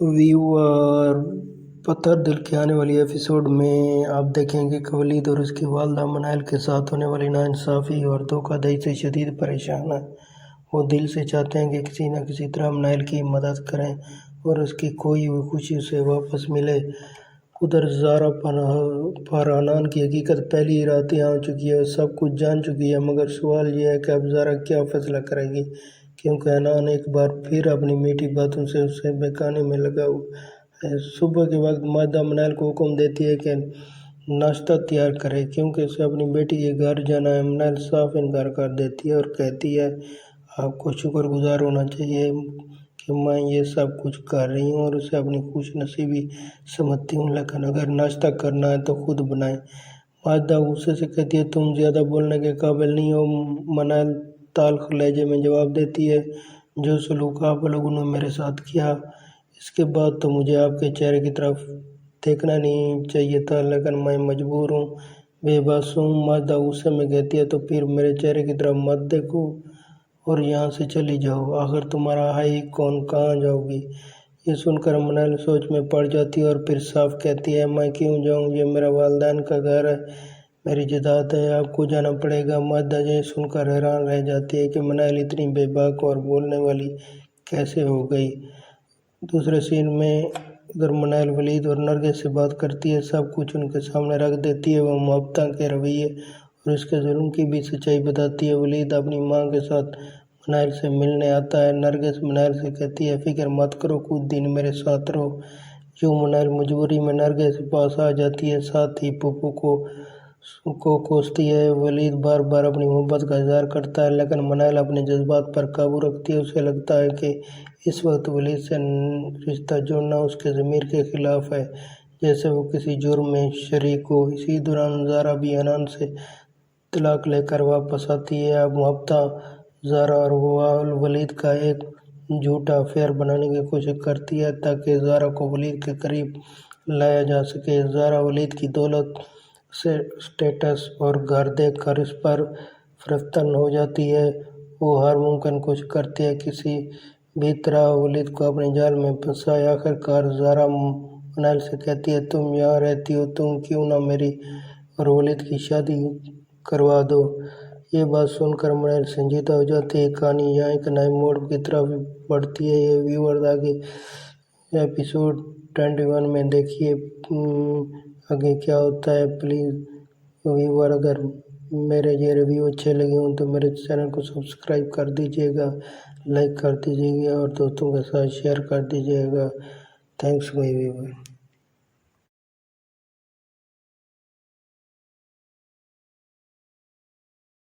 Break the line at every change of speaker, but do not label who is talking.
Viewer पत्थर दिल के आने वाली एपिसोड में आप देखेंगे कि वलीद और उसकी वालदा मनाइल के साथ होने वाली नाइंसाफ़ी और धोखाधड़ी से शदीद परेशान हैं। वो दिल से चाहते हैं कि किसी न किसी तरह मनाइल की मदद करें और उसकी खोई हुई खुशी उसे वापस मिले। उधर ज़ारा पर हनान की हकीकत पहली ही रात ही आ चुकी है, सब कुछ जान चुकी है, मगर सवाल यह है कि अब ज़ारा क्या फ़ैसला करेगी, क्योंकि हनान एक बार फिर अपनी मीठी बातों से उसे बहकाने में लगा है। सुबह के वक्त मादा मनाइल को हुक्म देती है कि नाश्ता तैयार करे, क्योंकि उसे अपनी बेटी के घर जाना है। मनाइल साफ इनकार कर देती है और कहती है, आपको शुक्रगुजार होना चाहिए कि मैं ये सब कुछ कर रही हूँ और उसे अपनी खुश नसीबी समझती हूँ, लेकिन अगर नाश्ता करना है तो खुद बनाए। मादा गुस्से से कहती है, तुम ज़्यादा बोलने के काबिल नहीं हो। मनाइल ताल्ख लहजे में जवाब देती है, जो सलूक आप लोगों ने मेरे साथ किया, इसके बाद तो मुझे आपके चेहरे की तरफ देखना नहीं चाहिए था, लेकिन मैं मजबूर हूँ, बेबस हूँ। मादा गुस्से में कहती है, तो फिर मेरे चेहरे की तरफ मत देखो और यहाँ से चली जाओ, आखिर तुम्हारा हाई कौन, कहाँ जाओगी। ये सुनकर मनाइल सोच में पड़ जाती है और फिर साफ कहती है, मैं क्यों जाऊँ, ये मेरा वालिदैन का घर है, मेरी जायदाद है, आपको जाना पड़ेगा। मादा ये सुनकर हैरान रह जाती है कि मनाइल इतनी बेबाक और बोलने वाली कैसे हो गई। दूसरे सीन में उधर मनाइल वलीद और नरगिस से बात करती है, सब कुछ उनके सामने रख देती है। वह मुहब्बता के रवैये और उसके जुल्म की भी सच्चाई बताती है। वलीद अपनी माँ के साथ मनाइल से मिलने आता है। नरगिस मनाइल से कहती है, फिक्र मत करो, कुछ दिन मेरे साथ रहो। यूँ मनाइल मजबूरी में नरगिस के पास आ जाती है, साथ ही पप्पू को कोसती है। वलीद बार बार अपनी मोहब्बत का इजहार करता है, लेकिन मनाइल अपने जज्बात पर काबू रखती है। उसे लगता है कि इस वक्त वलीद से रिश्ता जोड़ना उसके ज़मीर के खिलाफ है, जैसे वो किसी जुर्म में शरीक हो। इसी दौरान ज़ारा भी हनान से तलाक लेकर वापस आती है। अब मुहब्बता ज़ारा और वलीद का एक झूठा अफेयर बनाने की कोशिश करती है, ताकि ज़ारा को वलीद के करीब लाया जा सके। ज़ारा वलीद की दौलत से स्टेटस और घर देखकर इस पर गिरफ्तार हो जाती है। वो हर मुमकिन कोशिश करती है किसी भी तरह वलीद को अपने जाल में फंसाए। आखिरकार ज़ारा मनाइल से कहती है, तुम यहाँ रहती हो, तुम क्यों ना मेरी और वलीद की शादी करवा दो। ये बात सुनकर मनाइल संजीदा हो जाती है। कहानी यहाँ एक नए मोड़ की तरफ बढ़ती है। ये व्यूअर्स आगे एपिसोड 21 में देखिए आगे क्या होता है। प्लीज़ व्यूअर, अगर मेरे ये रिव्यू अच्छे लगे हों तो मेरे चैनल को सब्सक्राइब कर दीजिएगा, लाइक कर दीजिएगा और दोस्तों के साथ शेयर कर दीजिएगा। Thanks my viewer.